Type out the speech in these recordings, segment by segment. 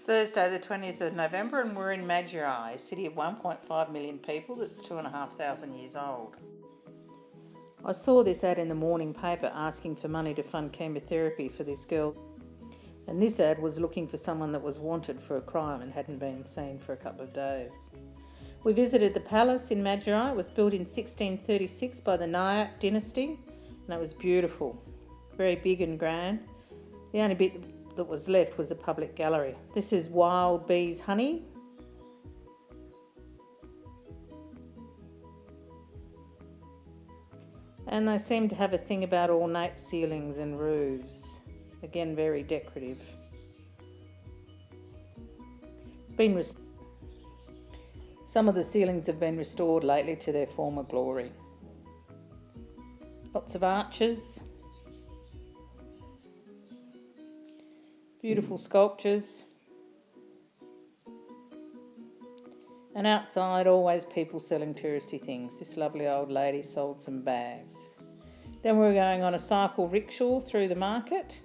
It's Thursday the 20th of November and we're in Madurai, a city of 1.5 million people that's 2,500 years old. I saw this ad in the morning paper asking for money to fund chemotherapy for this girl, and this ad was looking for someone that was wanted for a crime and hadn't been seen for a couple of days. We visited the palace in Madurai. It was built in 1636 by the Nayak dynasty and it was beautiful, very big and grand. The only bit that was left was a public gallery. This is wild bees' honey. And they seem to have a thing about ornate ceilings and roofs. Again, very decorative. Some of the ceilings have been restored lately to their former glory. Lots of arches. Beautiful sculptures. And outside, always people selling touristy things. This lovely old lady sold some bags. Then we were going on a cycle rickshaw through the market.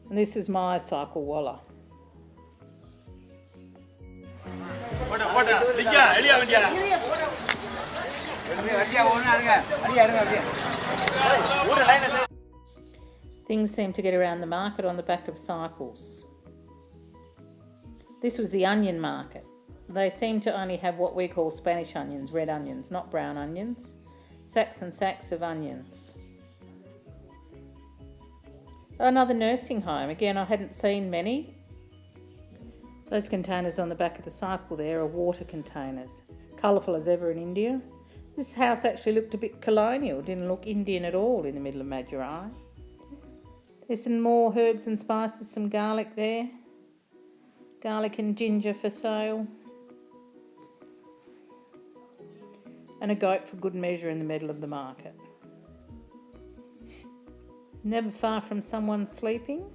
And this is my cycle walla. Things seem to get around the market on the back of cycles. This was the onion market. They seem to only have what we call Spanish onions, red onions, not brown onions. Sacks and sacks of onions. Another nursing home. Again, I hadn't seen many. Those containers on the back of the cycle there are water containers. Colourful as ever in India. This house actually looked a bit colonial, didn't look Indian at all in the middle of Madurai. There's some more herbs and spices, some garlic there. Garlic and ginger for sale. And a goat for good measure in the middle of the market. Never far from someone sleeping.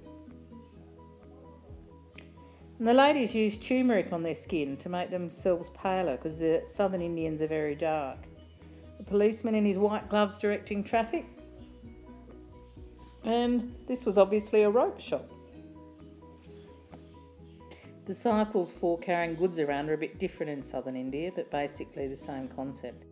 And the ladies use turmeric on their skin to make themselves paler because the southern Indians are very dark. The policeman in his white gloves directing traffic. And this was obviously a rope shop. The cycles for carrying goods around are a bit different in southern India, but basically the same concept.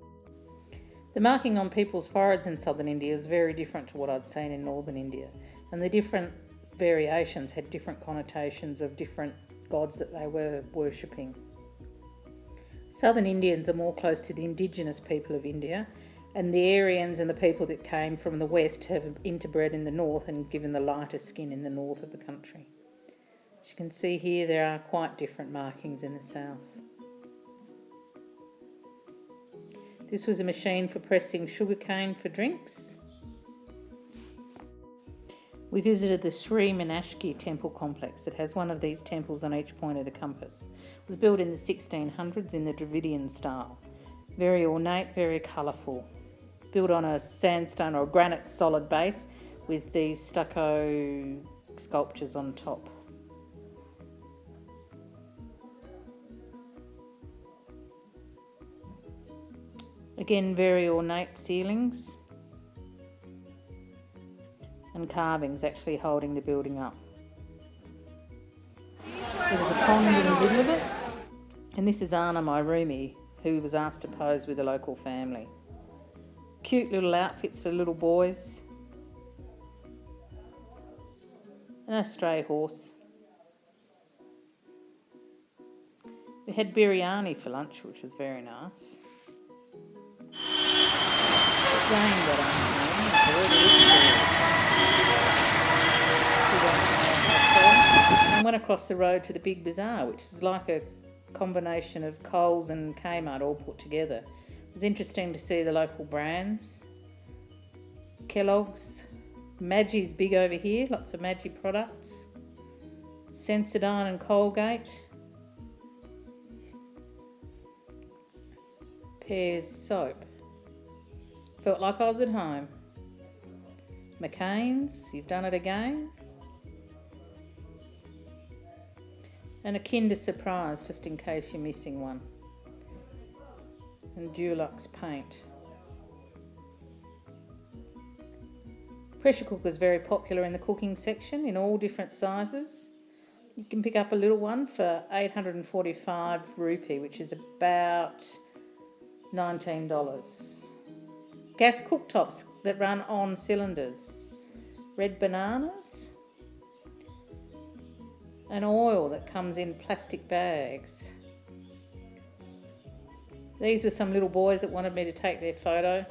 The marking on people's foreheads in southern India is very different to what I'd seen in northern India, and the different variations had different connotations of different gods that they were worshipping. Southern Indians are more close to the indigenous people of India, and the Aryans and the people that came from the west have interbred in the north and given the lighter skin in the north of the country. As you can see here, there are quite different markings in the south. This was a machine for pressing sugarcane for drinks. We visited the Sri Meenakshi temple complex that has one of these temples on each point of the compass. It was built in the 1600s in the Dravidian style. Very ornate, very colourful. Built on a sandstone or granite solid base with these stucco sculptures on top. Again, very ornate ceilings and carvings actually holding the building up. There was a pond in the middle of it, and this is Anna, my roomie, who was asked to pose with a local family. Cute little outfits for little boys. And a stray horse. We had biryani for lunch, which was very nice. It rained that afternoon. And went across the road to the big bazaar, which is like a combination of Coles and Kmart all put together. It was interesting to see the local brands. Kellogg's, Maggi's big over here, lots of Maggi products. Sensodyne and Colgate. Pears soap. Felt like I was at home. McCain's, you've done it again. And a Kinder Surprise, just in case you're missing one. And Dulux paint. Pressure cookers very popular in the cooking section in all different sizes. You can pick up a little one for 845 rupee, which is about $19. Gas cooktops that run on cylinders. Red bananas. And oil that comes in plastic bags. These were some little boys that wanted me to take their photo.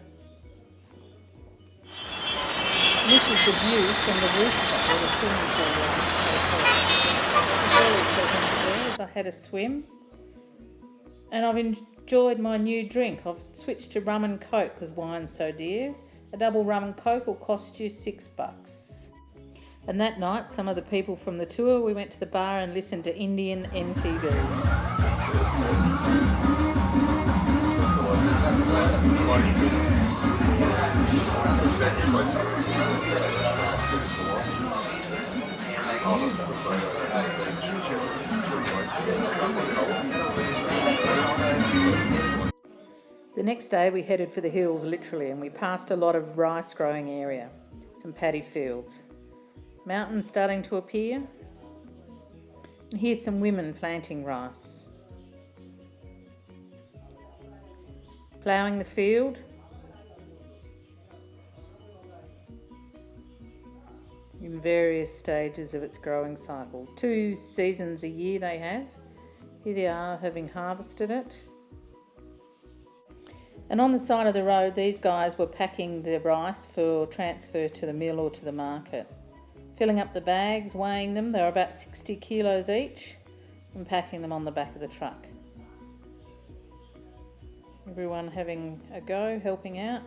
And this was the view from the rooftop where the swimming pool was. Very pleasant there as I had a swim. And I've enjoyed my new drink. I've switched to rum and coke because wine's so dear. A double rum and coke will cost you $6. And that night, some of the people from the tour, we went to the bar and listened to Indian MTV. The next day we headed for the hills literally, and we passed a lot of rice growing area, some paddy fields. Mountains starting to appear. And here's some women planting rice. Ploughing the field. In various stages of its growing cycle. 2 seasons a year they have. Here they are having harvested it. And on the side of the road, these guys were packing the rice for transfer to the mill or to the market. Filling up the bags, weighing them, they were about 60 kilos each, and packing them on the back of the truck. Everyone having a go, helping out.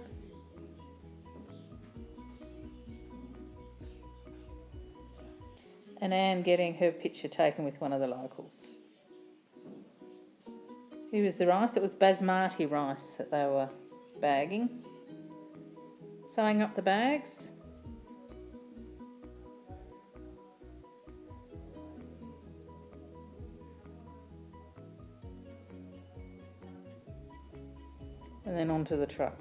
And Anne getting her picture taken with one of the locals. Here was the rice. It was basmati rice that they were bagging. Sewing up the bags. And then onto the truck.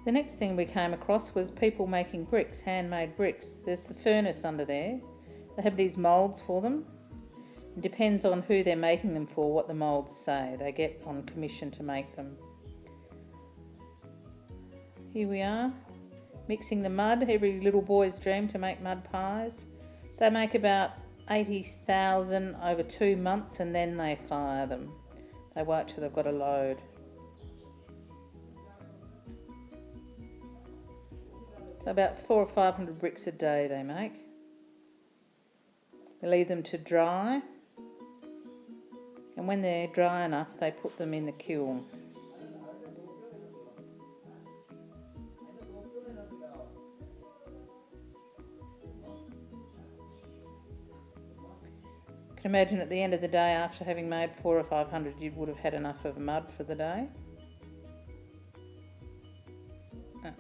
The next thing we came across was people making bricks, handmade bricks. There's the furnace under there. They have these moulds for them. It depends on who they're making them for, what the moulds say. They get on commission to make them. Here we are, mixing the mud. Every little boy's dream to make mud pies. They make about 80,000 over 2 months and then they fire them. They wait till they've got a load. So about 400 or 500 bricks a day they make. They leave them to dry. And when they're dry enough, they put them in the kiln. You can imagine at the end of the day, after having made 400 or 500, you would have had enough of mud for the day. There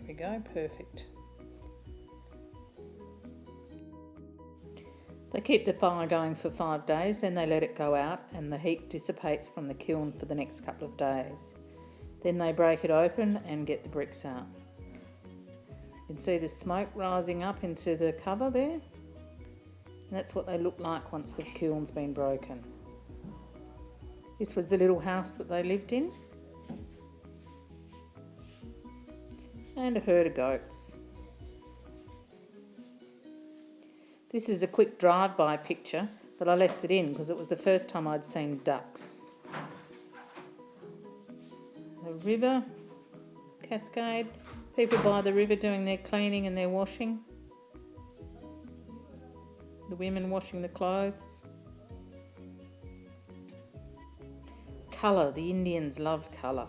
we go, perfect. They keep the fire going for 5 days, then they let it go out and the heat dissipates from the kiln for the next couple of days. Then they break it open and get the bricks out. You can see the smoke rising up into the cover there. And that's what they look like once the kiln's been broken. This was the little house that they lived in. And a herd of goats. This is a quick drive-by picture, but I left it in because it was the first time I'd seen ducks. A river, cascade, people by the river doing their cleaning and their washing. The women washing the clothes. Colour, the Indians love colour.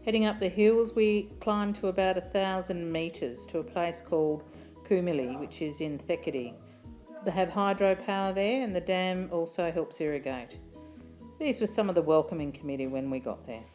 Heading up the hills, we climbed to about 1,000 metres to a place called Kiminindia, which is in Thekedi. They have hydropower there and the dam also helps irrigate. These were some of the welcoming committee when we got there.